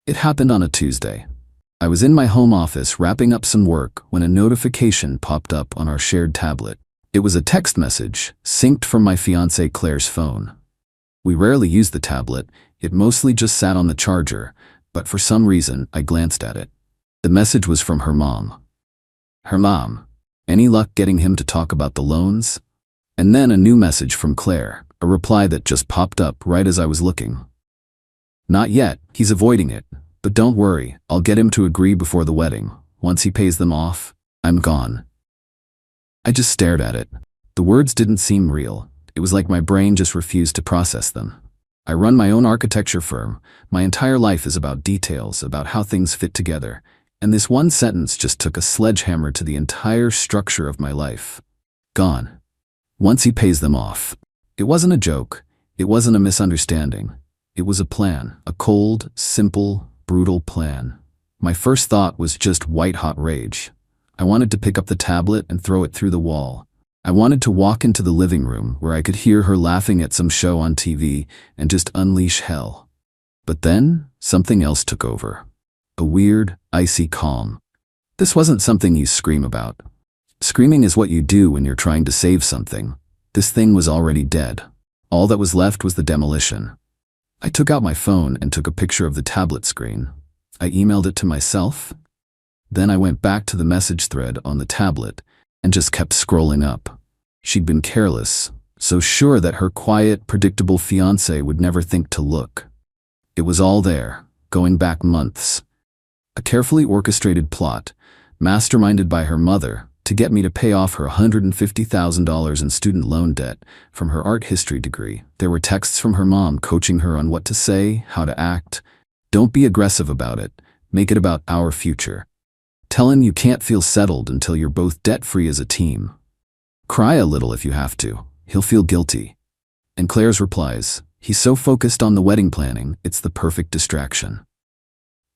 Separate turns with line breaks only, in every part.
It happened on a Tuesday. I was in my home office wrapping up some work when a notification popped up on our shared tablet. It was a text message, synced from my fiancée Claire's phone. We rarely used the tablet, it mostly just sat on the charger, but for some reason I glanced at it. The message was from her mom. Her mom. Any luck getting him to talk about the loans? And then a new message from Claire, a reply that just popped up right as I was looking. Not yet, he's avoiding it, but don't worry, I'll get him to agree before the wedding. Once he pays them off, I'm gone. I just stared at it. The words didn't seem real. It was like my brain just refused to process them. I run my own architecture firm. My entire life is about details, about how things fit together. And this one sentence just took a sledgehammer to the entire structure of my life. Gone. Once he pays them off. It wasn't a joke. It wasn't a misunderstanding. It was a plan. A cold, simple, brutal plan. My first thought was just white-hot rage. I wanted to pick up the tablet and throw it through the wall. I wanted to walk into the living room where I could hear her laughing at some show on TV and just unleash hell. But then, something else took over. A weird, icy calm. This wasn't something you scream about. Screaming is what you do when you're trying to save something. This thing was already dead. All that was left was the demolition. I took out my phone and took a picture of the tablet screen. I emailed it to myself. Then I went back to the message thread on the tablet and just kept scrolling up. She'd been careless, so sure that her quiet, predictable fiancé would never think to look. It was all there, going back months. A carefully orchestrated plot, masterminded by her mother, to get me to pay off her $150,000 in student loan debt from her art history degree. There were texts from her mom coaching her on what to say, how to act. Don't be aggressive about it. Make it about our future. Tell him you can't feel settled until you're both debt-free as a team. Cry a little if you have to. He'll feel guilty. And Claire's replies, he's so focused on the wedding planning, it's the perfect distraction.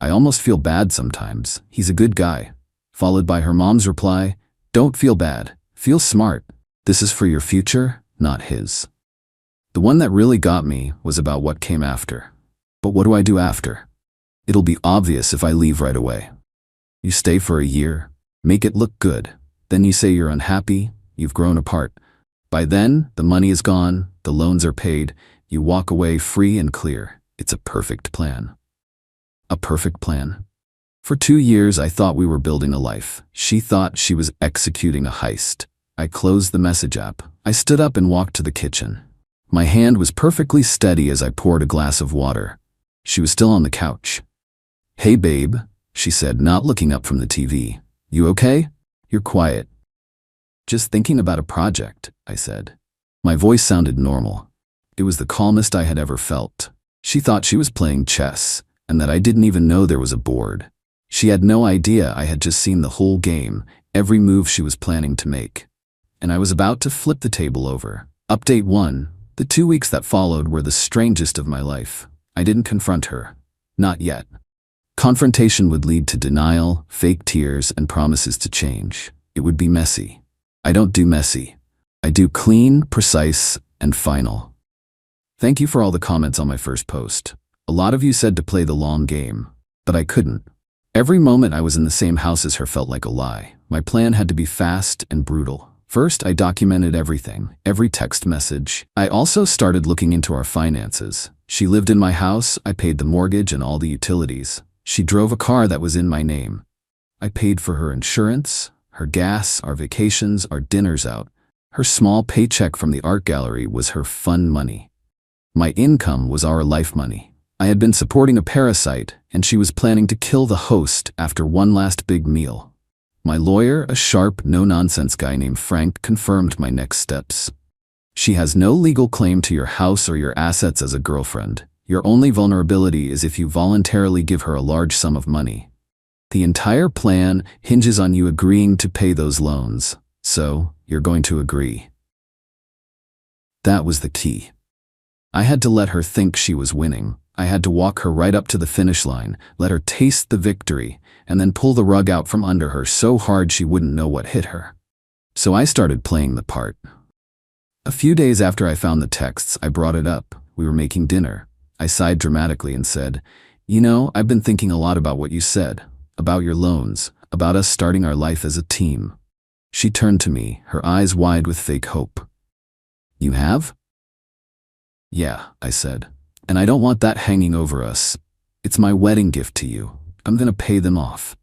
I almost feel bad sometimes. He's a good guy. Followed by her mom's reply, don't feel bad. Feel smart. This is for your future, not his. The one that really got me was about what came after. But what do I do after? It'll be obvious if I leave right away. You stay for a year, make it look good. Then you say you're unhappy, you've grown apart. By then, the money is gone, the loans are paid, you walk away free and clear. It's a perfect plan. A perfect plan. For 2 years, I thought we were building a life. She thought she was executing a heist. I closed the message app. I stood up and walked to the kitchen. My hand was perfectly steady as I poured a glass of water. She was still on the couch. Hey, babe, she said, not looking up from the TV. You okay? You're quiet. Just thinking about a project, I said. My voice sounded normal. It was the calmest I had ever felt. She thought she was playing chess, and that I didn't even know there was a board. She had no idea I had just seen the whole game, every move she was planning to make. And I was about to flip the table over. Update 1. The 2 weeks that followed were the strangest of my life. I didn't confront her. Not yet. Confrontation would lead to denial, fake tears, and promises to change. It would be messy. I don't do messy. I do clean, precise, and final. Thank you for all the comments on my first post. A lot of you said to play the long game, but I couldn't. Every moment I was in the same house as her felt like a lie. My plan had to be fast and brutal. First, I documented everything, every text message. I also started looking into our finances. She lived in my house, I paid the mortgage and all the utilities. She drove a car that was in my name. I paid for her insurance, her gas, our vacations, our dinners out. Her small paycheck from the art gallery was her fun money. My income was our life money. I had been supporting a parasite, and she was planning to kill the host after one last big meal. My lawyer, a sharp, no-nonsense guy named Frank, confirmed my next steps. She has no legal claim to your house or your assets as a girlfriend. Your only vulnerability is if you voluntarily give her a large sum of money. The entire plan hinges on you agreeing to pay those loans, so you're going to agree. That was the key. I had to let her think she was winning. I had to walk her right up to the finish line, let her taste the victory, and then pull the rug out from under her so hard she wouldn't know what hit her. So I started playing the part. A few days after I found the texts, I brought it up. We were making dinner. I sighed dramatically and said, I've been thinking a lot about what you said, about your loans, about us starting our life as a team. She turned to me, her eyes wide with fake hope. You have? Yeah, I said. And I don't want that hanging over us. It's my wedding gift to you. I'm gonna pay them off.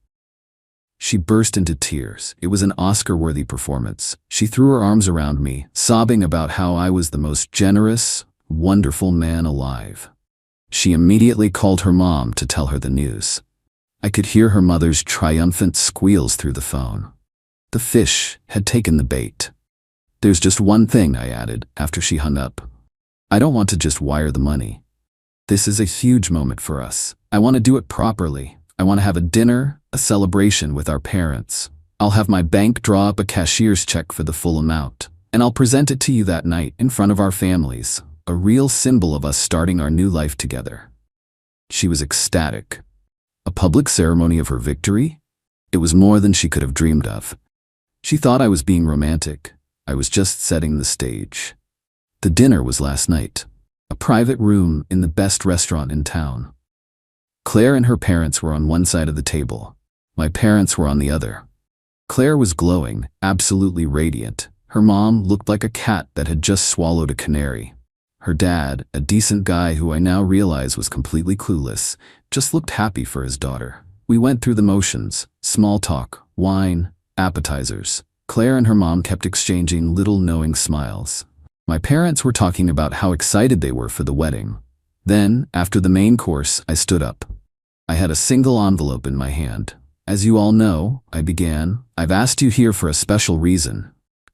She burst into tears. It was an Oscar-worthy performance. She threw her arms around me, sobbing about how I was the most generous, wonderful man alive. She immediately called her mom to tell her the news. I could hear her mother's triumphant squeals through the phone. The fish had taken the bait. There's just one thing, I added, after she hung up. I don't want to just wire the money. This is a huge moment for us. I want to do it properly. I want to have a dinner, a celebration with our parents. I'll have my bank draw up a cashier's check for the full amount, and I'll present it to you that night in front of our families, a real symbol of us starting our new life together. She was ecstatic. A public ceremony of her victory? It was more than she could have dreamed of. She thought I was being romantic. I was just setting the stage. The dinner was last night. A private room in the best restaurant in town. Claire and her parents were on one side of the table. My parents were on the other. Claire was glowing, absolutely radiant. Her mom looked like a cat that had just swallowed a canary. Her dad, a decent guy who I now realize was completely clueless, just looked happy for his daughter. We went through the motions, small talk, wine, appetizers. Claire and her mom kept exchanging little knowing smiles. My parents were talking about how excited they were for the wedding. Then, after the main course, I stood up. I had a single envelope in my hand. As you all know, I began, I've asked you here for a special reason.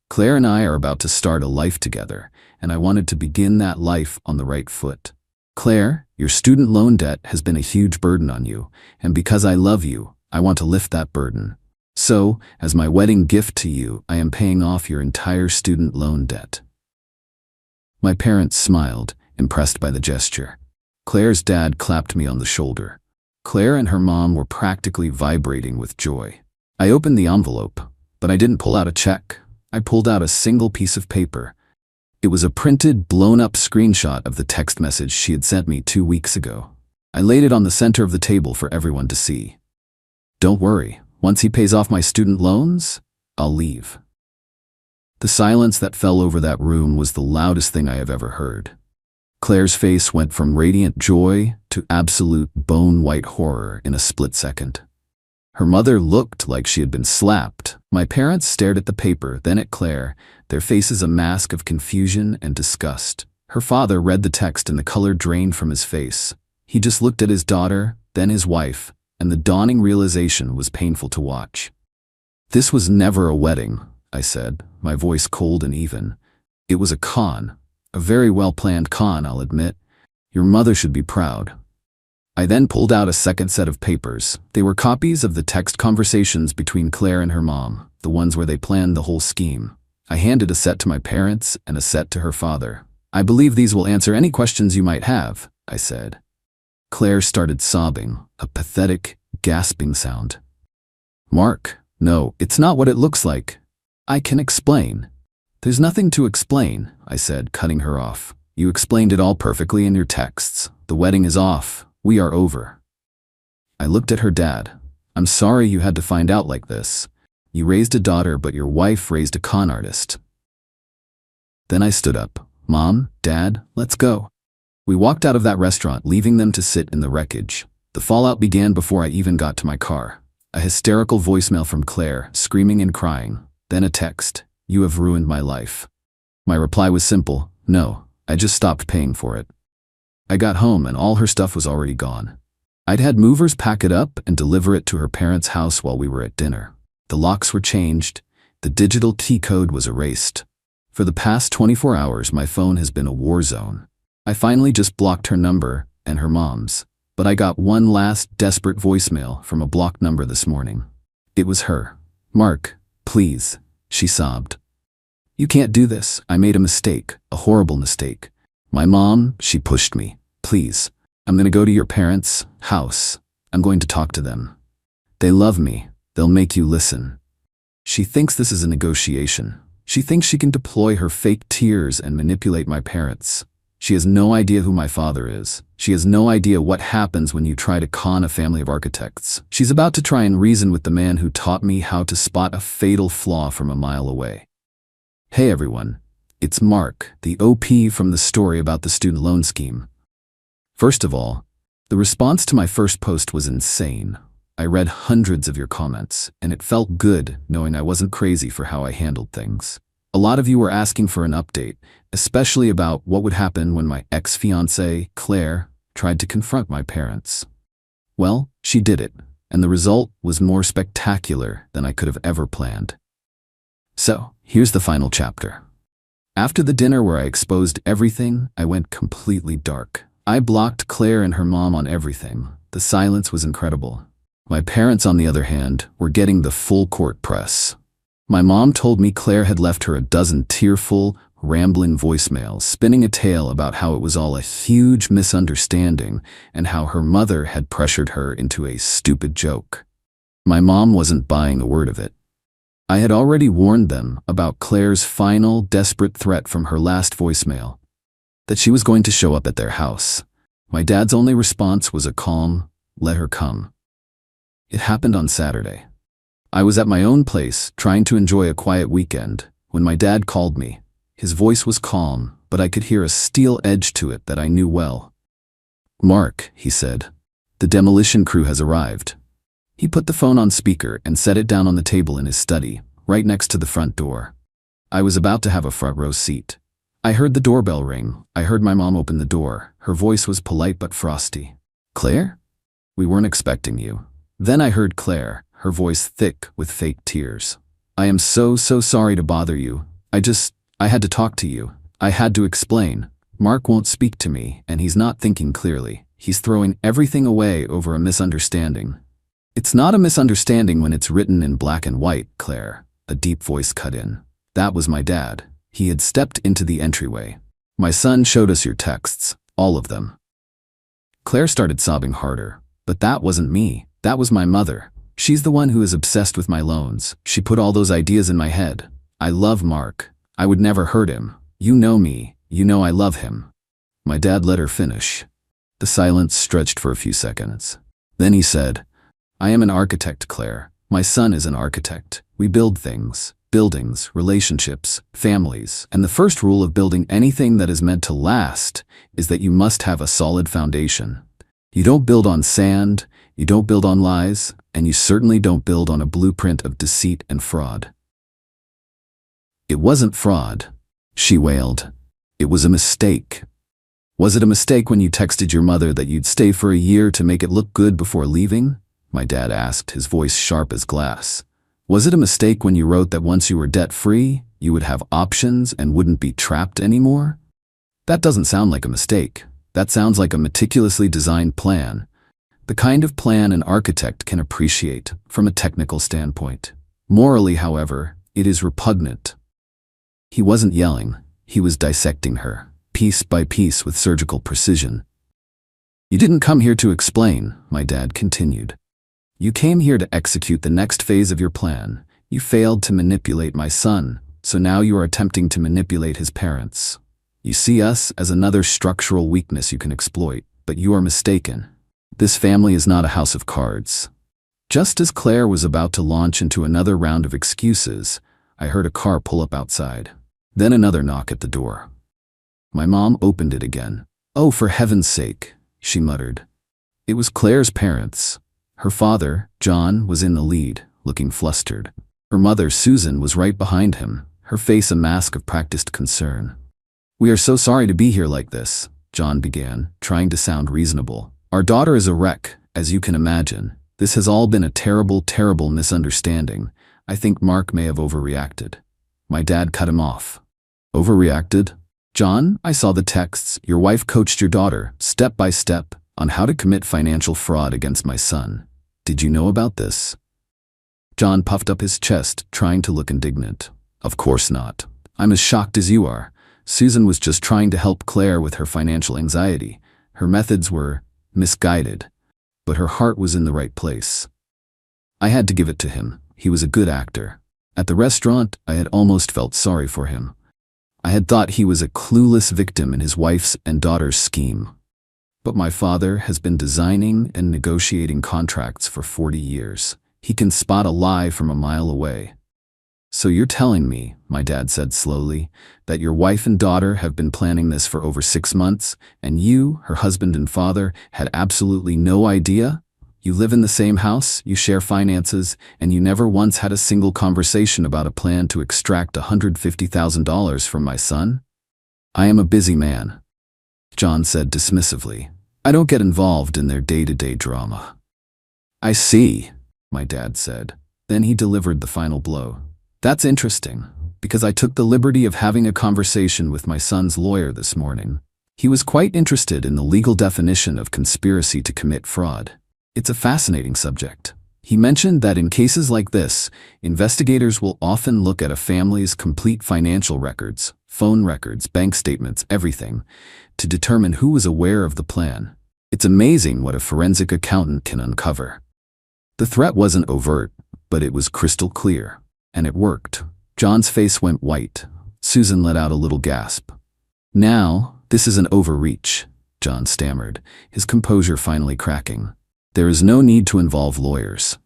Claire and I are about to start a life together, and I wanted to begin that life on the right foot. Claire, your student loan debt has been a huge burden on you, and because I love you, I want to lift that burden. So, as my wedding gift to you, I am paying off your entire student loan debt. My parents smiled, impressed by the gesture. Claire's dad clapped me on the shoulder. Claire and her mom were practically vibrating with joy. I opened the envelope, but I didn't pull out a check. I pulled out a single piece of paper. It was a printed, blown-up screenshot of the text message she had sent me 2 weeks ago. I laid it on the center of the table for everyone to see. Don't worry, once he pays off my student loans, I'll leave. The silence that fell over that room was the loudest thing I have ever heard. Claire's face went from radiant joy to absolute bone-white horror in a split second. Her mother looked like she had been slapped. My parents stared at the paper, then at Claire, their faces a mask of confusion and disgust. Her father read the text and the color drained from his face. He just looked at his daughter, then his wife, and the dawning realization was painful to watch. This was never a wedding, I said, my voice cold and even. It was a con. A very well-planned con, I'll admit. Your mother should be proud. I then pulled out a second set of papers. They were copies of the text conversations between Claire and her mom, the ones where they planned the whole scheme. I handed a set to my parents and a set to her father. I believe these will answer any questions you might have, I said. Claire started sobbing, a pathetic, gasping sound. Mark, no, it's not what it looks like. I can explain. There's nothing to explain, I said, cutting her off. You explained it all perfectly in your texts. The wedding is off. We are over. I looked at her dad. I'm sorry you had to find out like this. You raised a daughter, but your wife raised a con artist. Then I stood up. Mom, Dad, let's go. We walked out of that restaurant, leaving them to sit in the wreckage. The fallout began before I even got to my car. A hysterical voicemail from Claire, screaming and crying. Then a text. You have ruined my life. My reply was simple. No, I just stopped paying for it. I got home and all her stuff was already gone. I'd had movers pack it up and deliver it to her parents' house while we were at dinner. The locks were changed. The digital T-code was erased. For the past 24 hours, my phone has been a war zone. I finally just blocked her number and her mom's, but I got one last desperate voicemail from a blocked number this morning. It was her. Mark, please, she sobbed. You can't do this. I made a mistake, a horrible mistake. My mom, she pushed me. Please, I'm going to go to your parents' house. I'm going to talk to them. They love me. They'll make you listen. She thinks this is a negotiation. She thinks she can deploy her fake tears and manipulate my parents. She has no idea who my father is. She has no idea what happens when you try to con a family of architects. She's about to try and reason with the man who taught me how to spot a fatal flaw from a mile away. Hey everyone, it's Mark, the OP from the story about the student loan scheme. First of all, the response to my first post was insane. I read hundreds of your comments, and it felt good knowing I wasn't crazy for how I handled things. A lot of you were asking for an update, especially about what would happen when my ex-fiancée, Claire, tried to confront my parents. Well, she did it, and the result was more spectacular than I could have ever planned. So, here's the final chapter. After the dinner where I exposed everything, I went completely dark. I blocked Claire and her mom on everything. The silence was incredible. My parents, on the other hand, were getting the full court press. My mom told me Claire had left her a dozen tearful, rambling voicemails, spinning a tale about how it was all a huge misunderstanding and how her mother had pressured her into a stupid joke. My mom wasn't buying a word of it. I had already warned them about Claire's final, desperate threat from her last voicemail, that she was going to show up at their house. My dad's only response was a calm, "Let her come." It happened on Saturday. I was at my own place, trying to enjoy a quiet weekend, when my dad called me. His voice was calm, but I could hear a steel edge to it that I knew well. "Mark," he said, "the demolition crew has arrived." He put the phone on speaker and set it down on the table in his study, right next to the front door. I was about to have a front row seat. I heard the doorbell ring. I heard my mom open the door. Her voice was polite but frosty. "Claire? We weren't expecting you." Then I heard Claire, her voice thick with fake tears. "I am so sorry to bother you. I had to talk to you. I had to explain. Mark won't speak to me, and he's not thinking clearly. He's throwing everything away over a misunderstanding." "It's not a misunderstanding when it's written in black and white, Claire," a deep voice cut in. That was my dad. He had stepped into the entryway. "My son showed us your texts, all of them." Claire started sobbing harder. "But that wasn't me. That was my mother. She's the one who is obsessed with my loans. She put all those ideas in my head. I love Mark. I would never hurt him. You know me. You know I love him." My dad let her finish. The silence stretched for a few seconds. Then he said, "I am an architect, Claire. My son is an architect. We build things, buildings, relationships, families. And the first rule of building anything that is meant to last is that you must have a solid foundation. You don't build on sand, you don't build on lies, and you certainly don't build on a blueprint of deceit and fraud." "It wasn't fraud," she wailed. "It was a mistake." "Was it a mistake when you texted your mother that you'd stay for a year to make it look good before leaving?" my dad asked, his voice sharp as glass. "Was it a mistake when you wrote that once you were debt-free, you would have options and wouldn't be trapped anymore? That doesn't sound like a mistake. That sounds like a meticulously designed plan. The kind of plan an architect can appreciate from a technical standpoint. Morally, however, it is repugnant." He wasn't yelling. He was dissecting her, piece by piece with surgical precision. "You didn't come here to explain," my dad continued. "You came here to execute the next phase of your plan. You failed to manipulate my son, so now you are attempting to manipulate his parents. You see us as another structural weakness you can exploit, but you are mistaken. This family is not a house of cards." Just as Claire was about to launch into another round of excuses, I heard a car pull up outside. Then another knock at the door. My mom opened it again. "Oh, for heaven's sake," she muttered. It was Claire's parents. Her father, John, was in the lead, looking flustered. Her mother, Susan, was right behind him, her face a mask of practiced concern. "We are so sorry to be here like this," John began, trying to sound reasonable. "Our daughter is a wreck, as you can imagine. This has all been a terrible, terrible misunderstanding. I think Mark may have overreacted." My dad cut him off. "Overreacted? John, I saw the texts. Your wife coached your daughter, step by step, on how to commit financial fraud against my son. Did you know about this?" John puffed up his chest, trying to look indignant. "Of course not. I'm as shocked as you are. Susan was just trying to help Claire with her financial anxiety. Her methods were misguided, but her heart was in the right place. I had to give it to him. He was a good actor. At the restaurant, I had almost felt sorry for him. I had thought he was a clueless victim in his wife's and daughter's scheme. But my father has been designing and negotiating contracts for 40 years. He can spot a lie from a mile away. So you're telling me, my dad said slowly, that your wife and daughter have been planning this for over 6 months, and you, her husband and father, had absolutely no idea? You live in the same house, you share finances, and you never once had a single conversation about a plan to extract $150,000 from my son? I am a busy man, John said dismissively. I don't get involved in their day-to-day drama. I see, my dad said. Then he delivered the final blow. That's interesting, because I took the liberty of having a conversation with my son's lawyer this morning. He was quite interested in the legal definition of conspiracy to commit fraud. It's a fascinating subject. He mentioned that in cases like this, investigators will often look at a family's complete financial records, phone records, bank statements, everything, to determine who was aware of the plan. It's amazing what a forensic accountant can uncover. The threat wasn't overt, but it was crystal clear. And it worked. John's face went white. Susan let out a little gasp. Now, this is an overreach, John stammered, his composure finally cracking. There is no need to involve lawyers.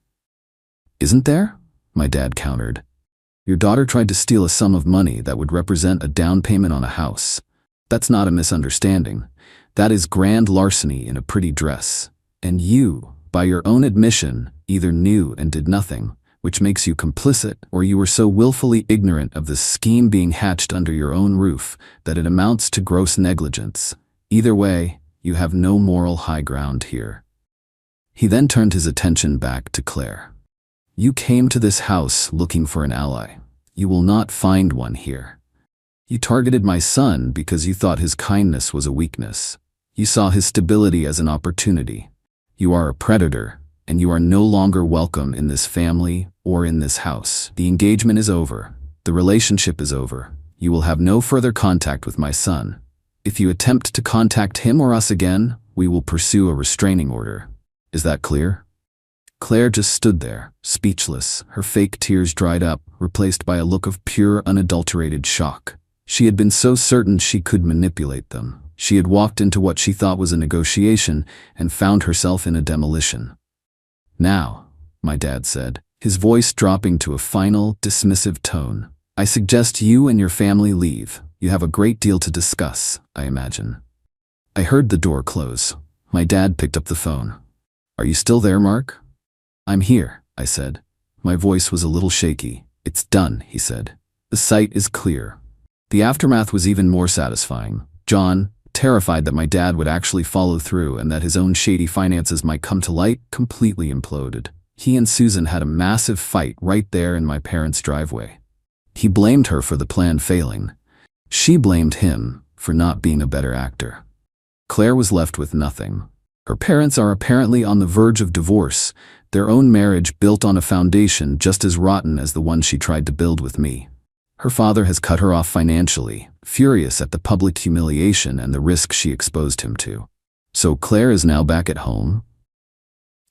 Isn't there? My dad countered. Your daughter tried to steal a sum of money that would represent a down payment on a house. That's not a misunderstanding. That is grand larceny in a pretty dress. And you, by your own admission, either knew and did nothing, which makes you complicit, or you were so willfully ignorant of the scheme being hatched under your own roof that it amounts to gross negligence. Either way, you have no moral high ground here. He then turned his attention back to Claire. You came to this house looking for an ally. You will not find one here. You targeted my son because you thought his kindness was a weakness. You saw his stability as an opportunity. You are a predator, and you are no longer welcome in this family or in this house. The engagement is over. The relationship is over. You will have no further contact with my son. If you attempt to contact him or us again, we will pursue a restraining order. Is that clear? Claire just stood there, speechless, her fake tears dried up, replaced by a look of pure, unadulterated shock. She had been so certain she could manipulate them. She had walked into what she thought was a negotiation and found herself in a demolition. Now, my dad said, his voice dropping to a final, dismissive tone, I suggest you and your family leave. You have a great deal to discuss, I imagine. I heard the door close. My dad picked up the phone. Are you still there, Mark? I'm here, I said. My voice was a little shaky. It's done, he said. The site is clear. The aftermath was even more satisfying. John, terrified that my dad would actually follow through and that his own shady finances might come to light, completely imploded. He and Susan had a massive fight right there in my parents' driveway. He blamed her for the plan failing. She blamed him for not being a better actor. Claire was left with nothing. Her parents are apparently on the verge of divorce, their own marriage built on a foundation just as rotten as the one she tried to build with me. Her father has cut her off financially, furious at the public humiliation and the risk she exposed him to. So Claire is now back at home,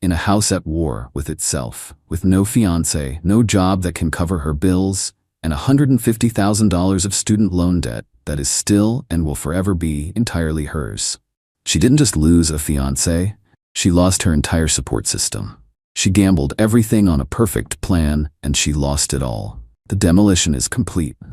in a house at war with itself, with no fiancé, no job that can cover her bills, and $150,000 of student loan debt that is still and will forever be entirely hers. She didn't just lose a fiancé, she lost her entire support system. She gambled everything on a perfect plan, and she lost it all. The demolition is complete.